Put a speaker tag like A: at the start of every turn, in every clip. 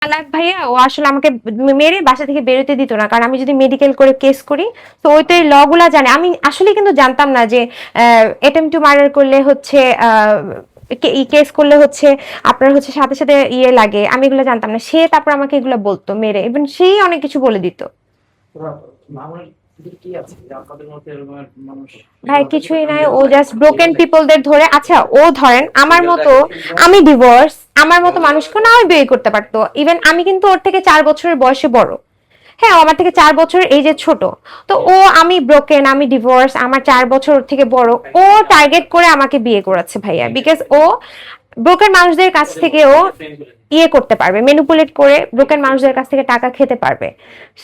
A: চালাক ভাইয়া, ও আসলে আমাকে মেরে বাসা থেকে বেরোতে দিত না, কারণ আমি যদি মেডিকেল করে কেস করি তো ওই তো এই ল গুলা জানে। আমি আসলে কিন্তু জানতাম না যে অ্যাটেম্প টু মার্ডার করলে হচ্ছে কেস করলে হচ্ছে আপনার হচ্ছে সাথে সাথে ইয়ে লাগে, আমি এগুলো জানতাম না। সে তারপর আমাকে এগুলো বলতো মেরে, এবং সেই অনেক কিছু বলে দিত। ভাই কিছুই নাই, ও জাস্ট ব্রোকেন পিপলদের ধরে। আচ্ছা ও ধরেন আমার মতো, আমি ডিভোর্স, আমার মতো মানুষকে না ওই বিয়ে করতে পারতো। ইভেন আমি কিন্তু ওর থেকে 4 বছরের বয়সে বড়। হ্যাঁ, ও আমার থেকে 4 বছর এই যে ছোট। তো ও, আমি ব্রোকেন, আমি ডিভোর্স, আমার 4 বছর ওর থেকে বড়, ও টার্গেট করে আমাকে বিয়ে করেছে ভাইয়া, বিকজ ও ব্রোকেন মানুষদের কাছ থেকে ও ইয়ে করতে পারবে, ম্যানিপুলেট করে ব্রোকেন মানুষদের কাছ থেকে টাকা খেতে পারবে।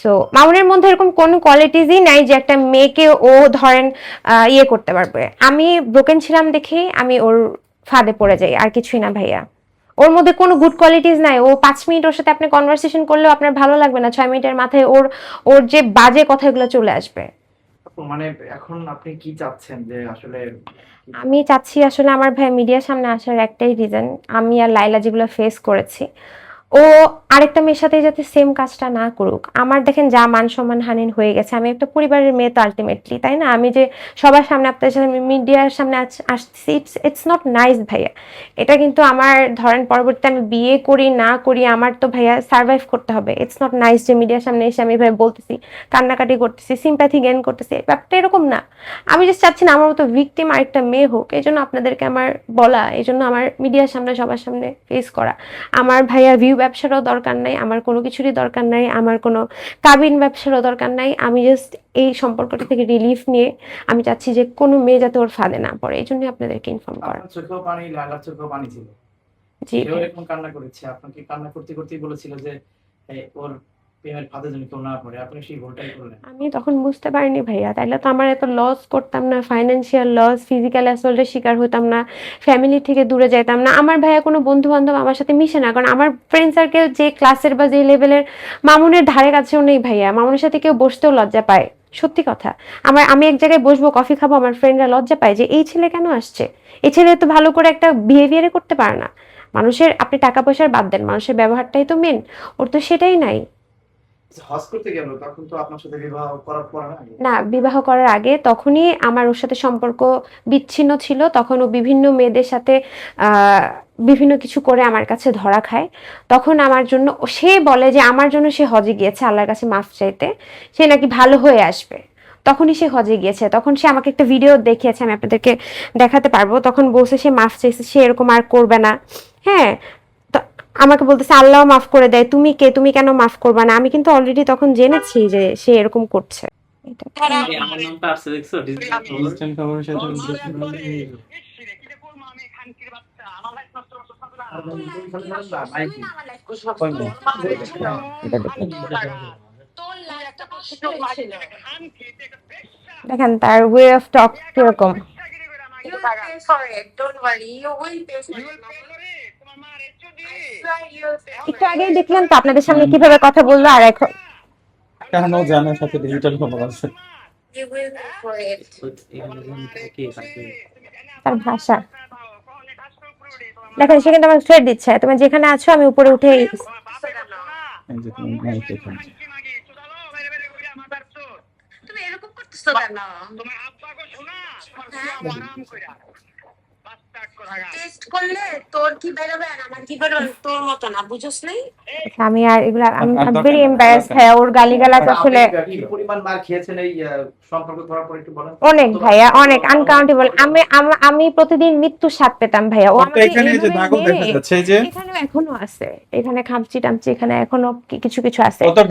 A: সো মামুনের মধ্যে এরকম কোনো কোয়ালিটিসই নাই যে একটা মেয়েকে ও ধরেন ইয়ে করতে পারবে। আমি ব্রোকেন ছিলাম দেখেই আমি ওর ফাঁদে পড়ে যাই, আর কিছুই না ভাইয়া। ওর মধ্যে কোনো গুড কোয়ালিটিস নাই। ও 5 মিনিট ওর সাথে আপনি কনভারসেশন করলেও আপনার ভালো লাগবে না, 6 মিনিটের মাথায় ওর ওর যে বাজে কথাগুলো চলে আসবে।
B: মানে এখন আপনি কি চাচ্ছেন যে আসলে
A: আমি চাচ্ছি আসলে আমার ভাই মিডিয়ার সামনে আসার একটাই রিজন, আমি আর লাইলা যেগুলো ফেস করেছি, ও আরেকটা মেয়ের সাথে যাতে সেম কাজটা না করুক। আমার দেখেন যা মান সম্মান হানিন হয়ে গেছে, আমি একটা পরিবারের মেয়ে তো আলটিমেটলি, তাই না? আমি যে সবার সামনে আপনাদের সাথে মিডিয়ার সামনে আসছি, ইটস নট নাইস ভাইয়া। এটা কিন্তু আমার ধরেন পরবর্তীতে আমি বিয়ে করি না করি, আমার তো ভাইয়া সার্ভাইভ করতে হবে। ইটস নট নাইস যে মিডিয়ার সামনে এসে আমি ভাই বলতেছি, কান্নাকাটি করতেছি, সিম্প্যাথি গেইন করতেছি, ব্যাপারটা এরকম না। আমি জাস্ট চাচ্ছি না আমার মতো ভিকটিম আরেকটা মেয়ে হোক, এই জন্য আপনাদেরকে আমার বলা, এই জন্য আমার মিডিয়ার সামনে সবার সামনে ফেস করা। আমার ভাইয়া ভিউ ব্যবসারও দরকার নাই, আমার কোনো কিছুরই দরকার নাই, আমার কোনো কাবিন ব্যবসারও দরকার নাই। আমি জাস্ট এই সম্পর্কটা থেকে রিলিফ নিয়ে আমি চাচ্ছি যে কোনো মেয়ে যাতে ওর ফাঁদে না পড়ে, এই জন্য আপনাদেরকে ইনফর্ম করা।
B: আপনার চোখেও পানি, লালার চোখেও পানি ছিল।
A: জি
B: সেও
A: ভাই।
B: এরকম কান্না করেছে, আপনাকে কান্না করতে করতেই বলেছিল যে ওর প্রেমের ফাঁদে যেন কেউ না পড়ে, আপনি সেই ভুলটাই করলেন।
A: আমি তখন বুঝতে পারিনি ভাইয়া, তাইলে তো আমার এত লস করতাম না, ফাইন্যান্সিয়াল লস, ফিজিক্যাল অ্যাসল্টের শিকার হতাম না, ফ্যামিলি থেকে দূরে যেতাম না। আমার ভাইয়া কোনো বন্ধু বান্ধব আমার সাথে মিশে না, কারণ আমার ফ্রেন্ড সার্কেল যে ক্লাসের বা যে লেভেলের, মামুনের ধারে কাছেও নেই ভাইয়া। মামুনের সাথে কেউ বসতেও লজ্জা পায়, সত্যি কথা। আমি এক জায়গায় বসবো, কফি খাবো, আমার ফ্রেন্ডরা লজ্জা পায় যে এই ছেলে কেন আসছে, এই ছেলে তো ভালো করে একটা বিহেভিয়ারে করতে পারে না। মানুষের, আপনি টাকা পয়সার বাদ দেন, মানুষের ব্যবহারটাই তো মেন, ওর তো সেটাই নাই।
B: হজ করতে গেল তখন তো আপনার সাথে বিবাহ করার পর না?
A: না, বিবাহ করার আগে তখনই আমার ওর সাথে সম্পর্ক বিচ্ছিন্ন ছিল। তখন ও বিভিন্ন মেয়েদের সাথে আহ, বিভিন্ন কিছু করে আমার কাছে ধরা খায়। তখন আমার জন্য সে বলে যে আমার জন্য সে হজে গিয়েছে আল্লাহর কাছে মাফ চাইতে, সে নাকি ভালো হয়ে আসবে। তখনই সে হজে গিয়েছে, তখন সে আমাকে একটা ভিডিও দেখিয়েছে, আমি আপনাদেরকে দেখাতে পারবো। তখন বলছে সে মাফ চাইছে, সে এরকম আর করবে না। হ্যাঁ, তো আমাকে বলতেছে আল্লাহ মাফ করে দেয়, তুমি কে, তুমি কেন মাফ করবে না? আমি কিন্তু অলরেডি তখন জেনেছি যে সে এরকম করছে। এটা
C: আমার নামটা আসছে দেখছো ডিজিটাল খবরের সাথে
A: দেখেন তার ওয়ে অফ টক কিরকম।
D: You will pay for it. Don't worry. You will pay for it. I swear you'll pay for
A: একটু
D: it.
A: আগেই দেখলেন তো আপনাদের সামনে কিভাবে কথা বললো, আর এখন
C: কেন জানার সাথে ডিজিটাল খবর আছে
D: You will pay for it.
A: তার ভাষা দেখেন, সে কিন্তু আমার থ্রেড দিচ্ছে, তুমি যেখানে আছো আমি উপরে উঠে
C: এই যে তুমি মাইকে শুনছো
D: তুমি এরকম করতেছো কেন? টেস্ট করলে তোর কি বেরোবে আর আমার কি বেরোবে তোর মতো না, বুঝছ নাই?
A: আমি আর এগুলা আমি
C: আর দরকার
A: ভেরি
C: নেই,
A: এম্বারাসড
C: দরকার
A: ভাইয়া, ওর গালিগালাজ আসলে
B: কি পরিমাণ মার খেয়েছেন এই সম্পর্ক করার পর একটু বলেন।
A: অনেক ভাইয়া, অনেক আনকাউন্টেবল। আমি প্রতিদিন মৃত্যুর স্বাদ পেতাম ভাইয়া। ও
C: তো
A: আমাকে
C: এখানে এই যে
A: এইভাবে
C: দাগও দেখা
A: মেরে,
C: যাচ্ছে এই যে
A: এখানেও এখনো আছে, এখানে খামচি টামচি, এখানে এখনো কিছু কিছু আছে।
C: ও তো